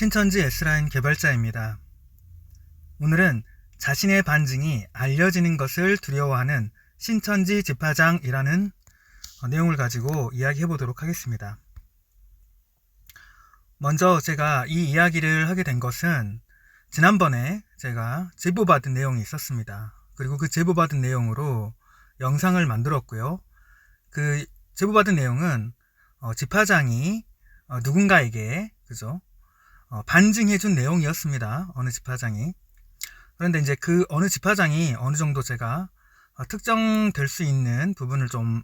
신천지 S라인 개발자입니다. 오늘은 자신의 반증이 알려지는 것을 두려워하는 신천지 집화장이라는 내용을 가지고 이야기해 보도록 하겠습니다. 먼저 제가 이 이야기를 하게 된 것은 지난번에 제가 제보받은 내용이 있었습니다. 그리고 그 제보받은 내용으로 영상을 만들었고요. 그 제보받은 내용은 집화장이 누군가에게 반증해준 내용이었습니다. 어느 집화장이. 그런데 이제 그 어느 집화장이 어느 정도 제가 특정될 수 있는 부분을 좀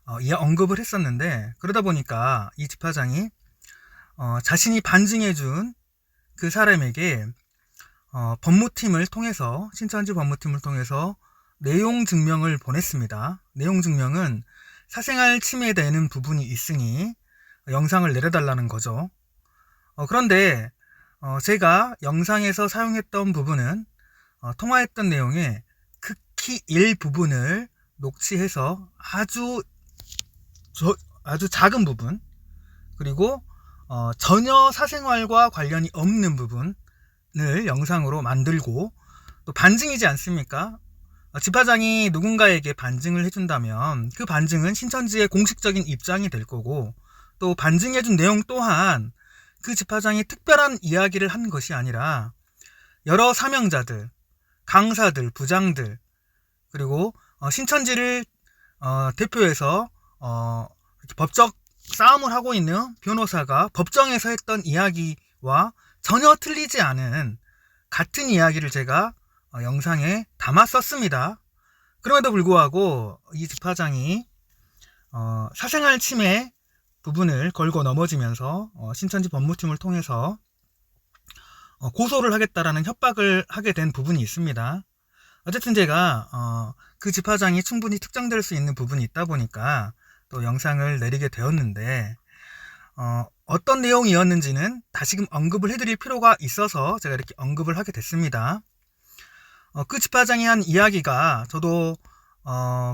언급을 했었는데, 그러다 보니까 이 집화장이 자신이 반증해준 그 사람에게 법무팀을 통해서, 신천지 법무팀을 통해서 내용 증명을 보냈습니다. 내용 증명은 사생활 침해되는 부분이 있으니 영상을 내려달라는 거죠. 그런데 제가 영상에서 사용했던 부분은 통화했던 내용의 극히 일부분을 녹취해서 아주 작은 부분, 그리고 전혀 사생활과 관련이 없는 부분을 영상으로 만들고, 또 반증이지 않습니까? 집화장이 누군가에게 반증을 해준다면 그 반증은 신천지의 공식적인 입장이 될 거고, 또 반증해준 내용 또한 그 집화장이 특별한 이야기를 한 것이 아니라 여러 사명자들, 강사들, 부장들, 그리고 신천지를 대표해서 법적 싸움을 하고 있는 변호사가 법정에서 했던 이야기와 전혀 틀리지 않은 같은 이야기를 제가 영상에 담았었습니다. 그럼에도 불구하고 이 집화장이 사생활 침해 부분을 걸고 넘어지면서 신천지 법무팀을 통해서 고소를 하겠다라는 협박을 하게 된 부분이 있습니다. 어쨌든 제가 그 집화장이 충분히 특정될 수 있는 부분이 있다 보니까 또 영상을 내리게 되었는데, 어떤 내용이었는지는 다시금 언급을 해드릴 필요가 있어서 제가 이렇게 언급을 하게 됐습니다. 그 집화장이 한 이야기가, 저도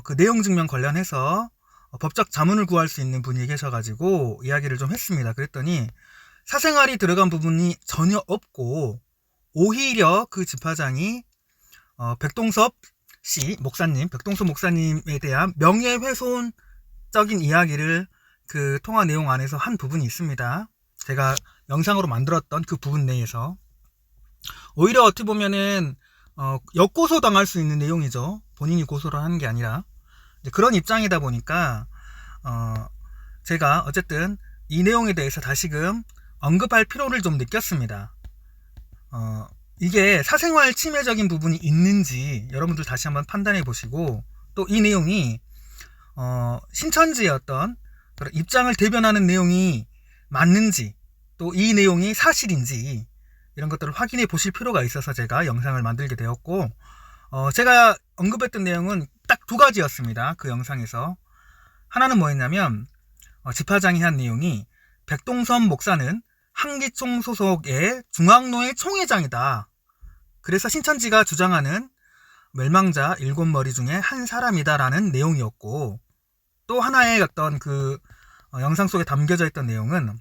그 내용 증명 관련해서 법적 자문을 구할 수 있는 분이 계셔가지고 이야기를 좀 했습니다. 그랬더니 사생활이 들어간 부분이 전혀 없고, 오히려 그 집화장이 백동섭 목사님에 대한 명예훼손적인 이야기를 그 통화 내용 안에서 한 부분이 있습니다. 제가 영상으로 만들었던 그 부분 내에서 오히려 어떻게 보면은 역고소 당할 수 있는 내용이죠. 본인이 고소를 하는 게 아니라 그런 입장이다 보니까 제가 어쨌든 이 내용에 대해서 다시금 언급할 필요를 좀 느꼈습니다. 이게 사생활 침해적인 부분이 있는지 여러분들 다시 한번 판단해 보시고, 또 이 내용이 신천지의 어떤 그런 입장을 대변하는 내용이 맞는지, 또 이 내용이 사실인지 이런 것들을 확인해 보실 필요가 있어서 제가 영상을 만들게 되었고, 제가 언급했던 내용은 딱 두 가지였습니다. 그 영상에서 하나는 뭐였냐면, 집화장이 한 내용이 백동섭 목사는 한기총 소속의 중앙노회 총회장이다. 그래서 신천지가 주장하는 멸망자 7머리 중에 한 사람이다라는 내용이었고, 또 하나의 어떤 그 영상 속에 담겨져 있던 내용은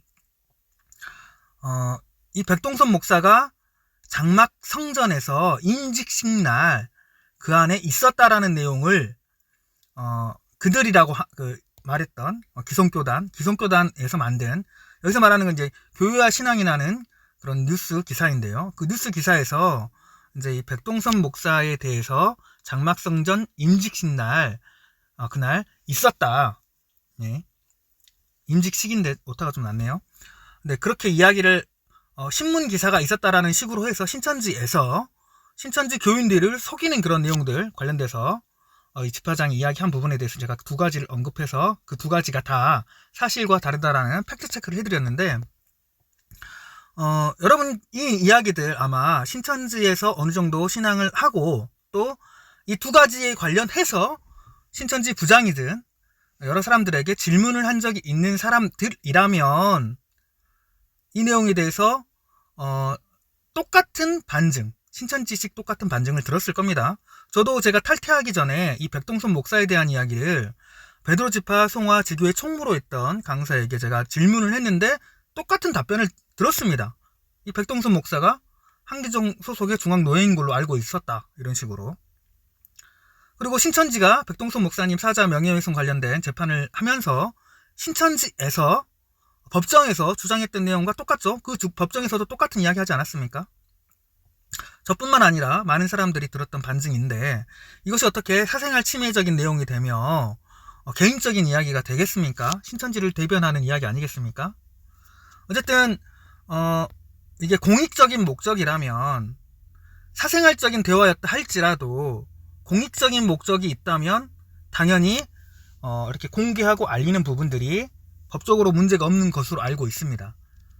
이 백동섭 목사가 장막 성전에서 인직식 날 그 안에 있었다라는 내용을 그들이라고 말했던 기성교단에서 만든, 여기서 말하는 건 이제 교회와 신앙이 나는 그런 뉴스 기사인데요. 그 뉴스 기사에서 이제 이 백동섭 목사에 대해서 장막성전 임직식 날 그날 있었다. 네. 임직식인데 오타가 좀 났네요. 네, 그렇게 이야기를 신문 기사가 있었다라는 식으로 해서 신천지에서 신천지 교인들을 속이는 그런 내용들 관련돼서 이 집화장이 이야기한 부분에 대해서 제가 두 가지를 언급해서 그 두 가지가 다 사실과 다르다라는 팩트 체크를 해드렸는데, 여러분 이 이야기들 아마 신천지에서 어느 정도 신앙을 하고, 또 이 두 가지에 관련해서 신천지 부장이든 여러 사람들에게 질문을 한 적이 있는 사람들이라면 이 내용에 대해서 똑같은 반증, 신천지식 똑같은 반증을 들었을 겁니다. 저도 제가 탈퇴하기 전에 이 백동섭 목사에 대한 이야기를 베드로 지파 송화 지교의 총무로 했던 강사에게 제가 질문을 했는데 똑같은 답변을 들었습니다. 이 백동선 목사가 한기종 소속의 중앙노예인 걸로 알고 있었다. 이런 식으로. 그리고 신천지가 백동선 목사님 사자 명예훼손 관련된 재판을 하면서 신천지에서 법정에서 주장했던 내용과 똑같죠. 그 법정에서도 똑같은 이야기 하지 않았습니까? 저뿐만 아니라 많은 사람들이 들었던 반증인데 이것이 어떻게 사생활 침해적인 내용이 되며 개인적인 이야기가 되겠습니까? 신천지를 대변하는 이야기 아니겠습니까? 어쨌든 이게 공익적인 목적이라면 사생활적인 대화였다 할지라도 공익적인 목적이 있다면 당연히 이렇게 공개하고 알리는 부분들이 법적으로 문제가 없는 것으로 알고 있습니다.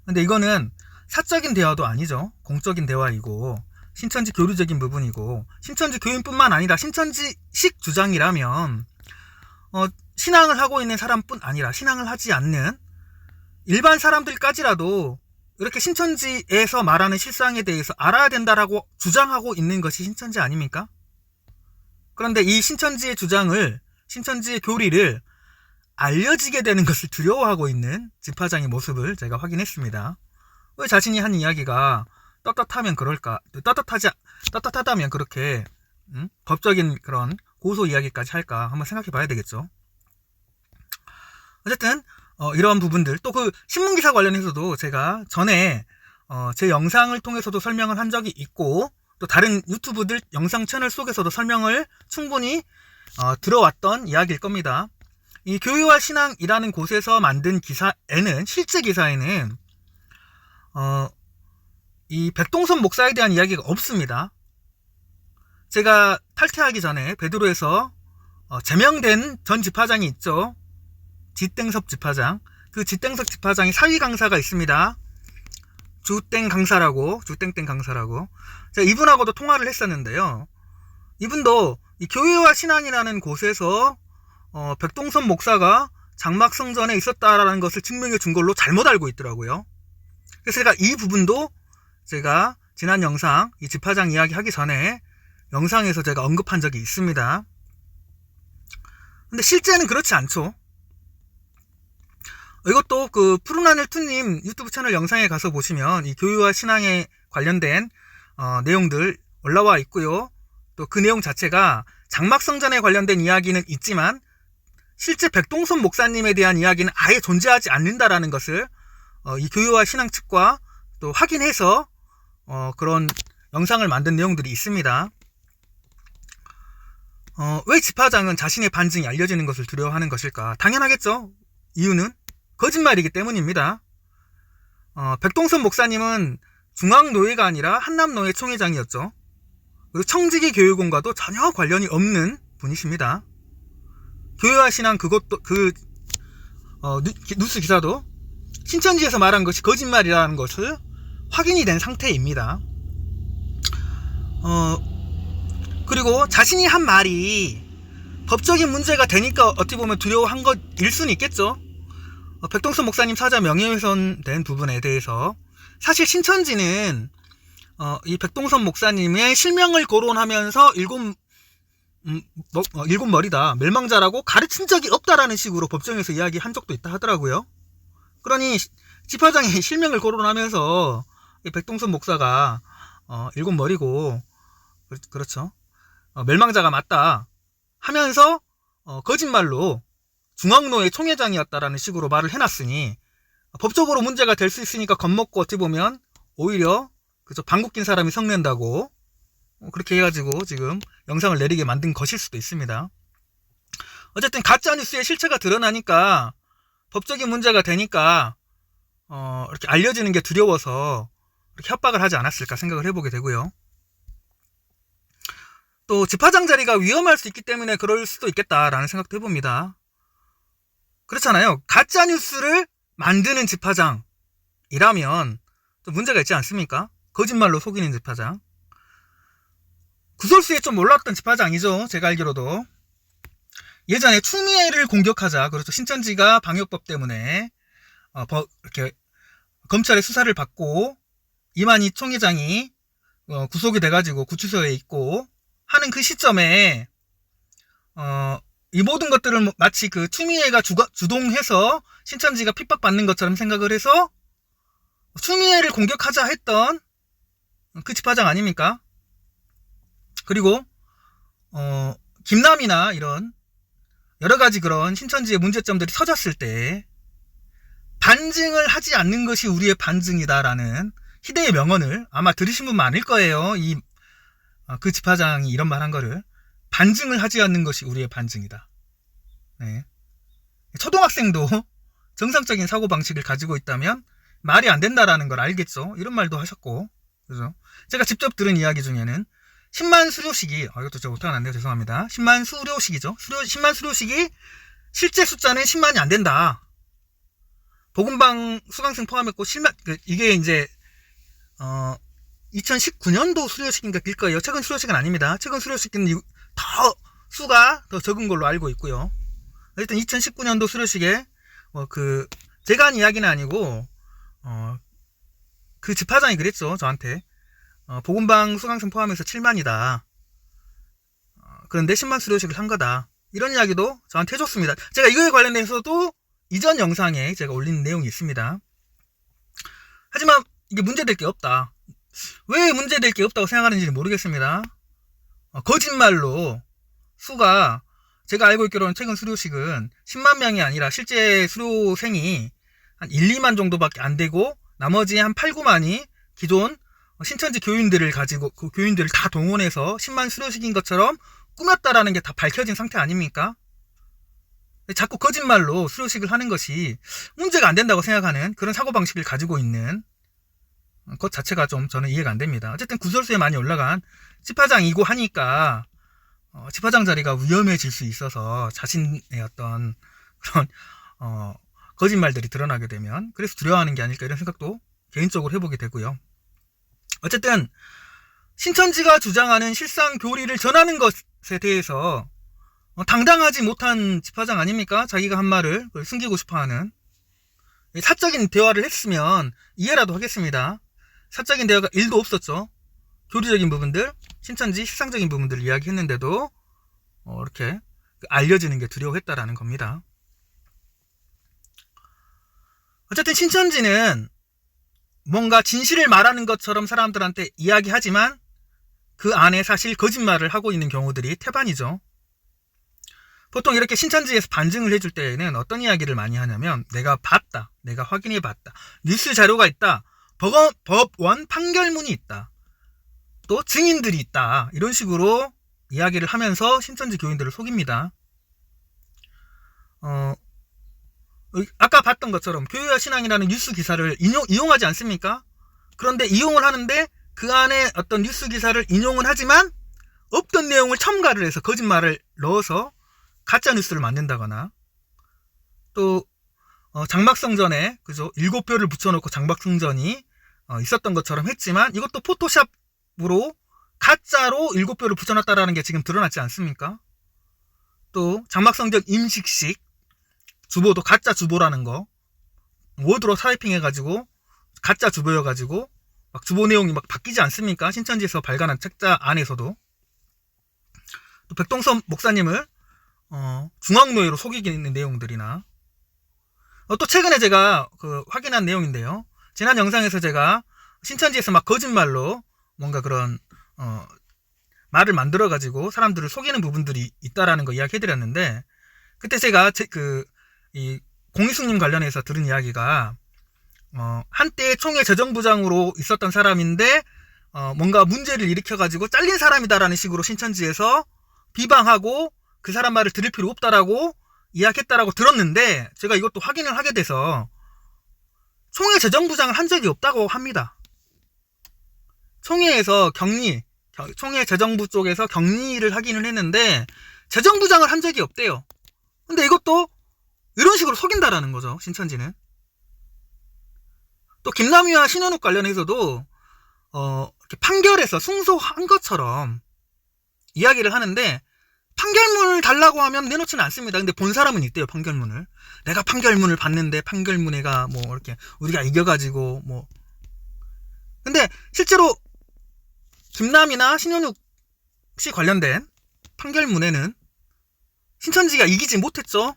근데 이거는 사적인 대화도 아니죠. 공적인 대화이고 신천지 교류적인 부분이고 신천지 교인뿐만 아니라 신천지식 주장이라면 신앙을 하고 있는 사람뿐 아니라 신앙을 하지 않는 일반 사람들까지라도 이렇게 신천지에서 말하는 실상에 대해서 알아야 된다라고 주장하고 있는 것이 신천지 아닙니까? 그런데 이 신천지의 주장을, 신천지의 교리를 알려지게 되는 것을 두려워하고 있는 집화장의 모습을 제가 확인했습니다. 왜 자신이 한 이야기가 떳떳하면 그럴까? 떳떳하다면 그렇게 법적인 그런 고소 이야기까지 할까? 한번 생각해 봐야 되겠죠. 어쨌든 이런 부분들, 또 그 신문기사 관련해서도 제가 전에 제 영상을 통해서도 설명을 한 적이 있고 또 다른 유튜브들 영상 채널 속에서도 설명을 충분히 들어왔던 이야기일 겁니다. 이 교회와 신앙이라는 곳에서 만든 기사에는, 실제 기사에는 이 백동선 목사에 대한 이야기가 없습니다. 제가 탈퇴하기 전에 베드로에서 제명된 전 집화장이 있죠. 지땡섭 집화장. 그 지땡섭 집화장이 사위 강사가 있습니다. 주땡 강사라고. 제가 이분하고도 통화를 했었는데요. 이분도 이 교회와 신앙이라는 곳에서 백동선 목사가 장막성전에 있었다라는 것을 증명해 준 걸로 잘못 알고 있더라고요. 그래서 제가 이 부분도 제가 지난 영상, 이 집화장 이야기 하기 전에 영상에서 제가 언급한 적이 있습니다. 근데 실제는 그렇지 않죠. 이것도 그 푸른하늘 투님 유튜브 채널 영상에 가서 보시면 이 교회와 신앙에 관련된 내용들 올라와 있고요. 또 그 내용 자체가 장막성전에 관련된 이야기는 있지만 실제 백동선 목사님에 대한 이야기는 아예 존재하지 않는다라는 것을 이 교회와 신앙 측과 또 확인해서 그런 영상을 만든 내용들이 있습니다. 왜 집화장은 자신의 반증이 알려지는 것을 두려워하는 것일까? 당연하겠죠. 이유는 거짓말이기 때문입니다. 백동선 목사님은 중앙노예가 아니라 한남노예 총회장이었죠. 그리고 청지기 교육원과도 전혀 관련이 없는 분이십니다. 교회와 신앙 그것도 뉴스 기사도 신천지에서 말한 것이 거짓말이라는 것을 확인이 된 상태입니다. 그리고 자신이 한 말이 법적인 문제가 되니까 어떻게 보면 두려워한 것일 수는 있겠죠. 백동선 목사님 사자 명예훼손 된 부분에 대해서 사실 신천지는 이 백동선 목사님의 실명을 거론하면서 일곱 머리다, 멸망자라고 가르친 적이 없다라는 식으로 법정에서 이야기한 적도 있다 하더라고요. 그러니 집화장의 실명을 거론하면서 이 백동선 목사가 일곱 머리고 그렇죠. 멸망자가 맞다 하면서 거짓말로 중앙노예 총회장이었다라는 식으로 말을 해놨으니 법적으로 문제가 될 수 있으니까 겁먹고 어찌 보면 오히려 그저 방귀 낀 사람이 성낸다고 그렇게 해가지고 지금 영상을 내리게 만든 것일 수도 있습니다. 어쨌든 가짜뉴스의 실체가 드러나니까 법적인 문제가 되니까 이렇게 알려지는 게 두려워서 이렇게 협박을 하지 않았을까 생각을 해보게 되고요. 또 집화장 자리가 위험할 수 있기 때문에 그럴 수도 있겠다라는 생각도 해봅니다. 그렇잖아요. 가짜뉴스를 만드는 집화장이라면 또 문제가 있지 않습니까? 거짓말로 속이는 집화장. 구설수에 좀 올랐던 집화장이죠. 제가 알기로도. 예전에 추미애를 공격하자, 그렇죠. 신천지가 방역법 때문에 이렇게 검찰의 수사를 받고 이만희 총회장이 구속이 돼가지고 구치소에 있고 하는 그 시점에 이 모든 것들을 마치 그 추미애가 주동해서 신천지가 핍박받는 것처럼 생각을 해서 추미애를 공격하자 했던 그 집화장 아닙니까? 그리고 김남이나 이런 여러가지 그런 신천지의 문제점들이 터졌을 때 반증을 하지 않는 것이 우리의 반증이다라는 희대의 명언을 아마 들으신 분 많을 거예요. 그 집화장이 이런 말 한 거를. 반증을 하지 않는 것이 우리의 반증이다. 네. 초등학생도 정상적인 사고방식을 가지고 있다면 말이 안 된다라는 걸 알겠죠. 이런 말도 하셨고. 그죠? 제가 직접 들은 이야기 중에는 10만 수료식이, 이것도 제가 못하면 안 돼요. 죄송합니다. 10만 수료식이죠. 10만 수료식이 실제 숫자는 10만이 안 된다. 복음방 수강생 포함했고, 이게 이제, 2019년도 수료식인가 길 거예요. 최근 수료식은 아닙니다. 최근 수료식은 더 수가 더 적은 걸로 알고 있고요. 일단 2019년도 수료식에 제가 한 이야기는 아니고 그 집화장이 그랬죠. 저한테 복음방 수강생 포함해서 7만이다. 그런데 10만 수료식을 한 거다. 이런 이야기도 저한테 해줬습니다. 제가 이거에 관련해서도 이전 영상에 제가 올린 내용이 있습니다. 하지만 이게 문제될 게 없다. 왜 문제될 게 없다고 생각하는지 모르겠습니다. 거짓말로 수가 제가 알고 있기로는 최근 수료식은 10만 명이 아니라 실제 수료생이 한 1, 2만 정도밖에 안 되고 나머지 한 8, 9만이 기존 신천지 교인들을 가지고 그 교인들을 다 동원해서 10만 수료식인 것처럼 꾸몄다라는 게 다 밝혀진 상태 아닙니까? 자꾸 거짓말로 수료식을 하는 것이 문제가 안 된다고 생각하는 그런 사고방식을 가지고 있는 것 자체가 좀 저는 이해가 안 됩니다. 어쨌든 구설수에 많이 올라간 집화장이고 하니까 집화장 자리가 위험해질 수 있어서 자신의 어떤 그런 거짓말들이 드러나게 되면 그래서 두려워하는 게 아닐까 이런 생각도 개인적으로 해보게 되고요. 어쨌든 신천지가 주장하는 실상 교리를 전하는 것에 대해서 당당하지 못한 집화장 아닙니까? 자기가 한 말을 숨기고 싶어하는. 사적인 대화를 했으면 이해라도 하겠습니다. 사적인 대화가 1도 없었죠. 교리적인 부분들, 신천지 실상적인 부분들을 이야기했는데도 이렇게 알려지는 게 두려워했다라는 겁니다. 어쨌든 신천지는 뭔가 진실을 말하는 것처럼 사람들한테 이야기하지만 그 안에 사실 거짓말을 하고 있는 경우들이 태반이죠. 보통 이렇게 신천지에서 반증을 해줄 때에는 어떤 이야기를 많이 하냐면 내가 봤다, 내가 확인해 봤다, 뉴스 자료가 있다, 법원 판결문이 있다, 또 증인들이 있다, 이런 식으로 이야기를 하면서 신천지 교인들을 속입니다. 아까 봤던 것처럼 교회와 신앙이라는 뉴스 기사를 이용하지 않습니까? 그런데 이용을 하는데 그 안에 어떤 뉴스 기사를 인용은 하지만 없던 내용을 첨가를 해서 거짓말을 넣어서 가짜 뉴스를 만든다거나, 또 장막성전에 그죠 7뼈를 붙여놓고 장막성전이 있었던 것처럼 했지만 이것도 포토샵으로 가짜로 7뼈를 붙여놨다라는 게 지금 드러났지 않습니까? 또 장막성전 임식식 주보도 가짜 주보라는 거 워드로 타이핑 해가지고 가짜 주보여가지고 막 주보 내용이 막 바뀌지 않습니까? 신천지에서 발간한 책자 안에서도. 또 백동선 목사님을 중앙노예로 속이는 내용들이나, 또 최근에 제가 확인한 내용인데요. 지난 영상에서 제가 신천지에서 막 거짓말로 뭔가 그런 말을 만들어가지고 사람들을 속이는 부분들이 있다라는 거 이야기해드렸는데, 그때 제가 이 공익숙님 관련해서 들은 이야기가 한때 총회 재정부장으로 있었던 사람인데 뭔가 문제를 일으켜가지고 잘린 사람이다라는 식으로 신천지에서 비방하고 그 사람 말을 들을 필요 없다라고 이야기했다라고 들었는데, 제가 이것도 확인을 하게 돼서 총회 재정부장을 한 적이 없다고 합니다. 총회에서 총회 재정부 쪽에서 격리를 하기는 했는데 재정부장을 한 적이 없대요. 근데 이것도 이런 식으로 속인다라는 거죠, 신천지는. 또 김남희와 신현욱 관련해서도 이렇게 판결에서 승소한 것처럼 이야기를 하는데 판결문을 달라고 하면 내놓지는 않습니다. 근데 본 사람은 있대요, 판결문을. 내가 판결문을 봤는데 판결문에가 뭐 이렇게 우리가 이겨가지고 뭐. 근데 실제로 김남희나 신현욱 씨 관련된 판결문에는 신천지가 이기지 못했죠.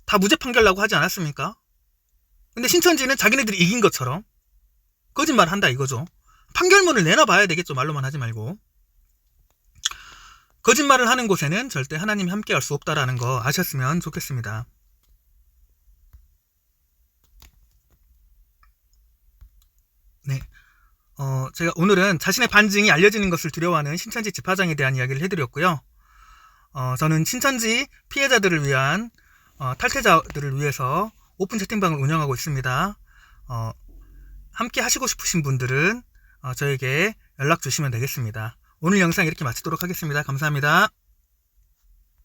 다 무죄 판결 나고 하지 않았습니까? 근데 신천지는 자기네들이 이긴 것처럼 거짓말을 한다 이거죠. 판결문을 내놔봐야 되겠죠. 말로만 하지 말고. 거짓말을 하는 곳에는 절대 하나님이 함께할 수 없다라는 거 아셨으면 좋겠습니다. 네. 제가 오늘은 자신의 반증이 알려지는 것을 두려워하는 신천지 집화장에 대한 이야기를 해드렸고요. 저는 신천지 피해자들을 위한 탈퇴자들을 위해서 오픈 채팅방을 운영하고 있습니다. 함께 하시고 싶으신 분들은 저에게 연락 주시면 되겠습니다. 오늘 영상 이렇게 마치도록 하겠습니다. 감사합니다.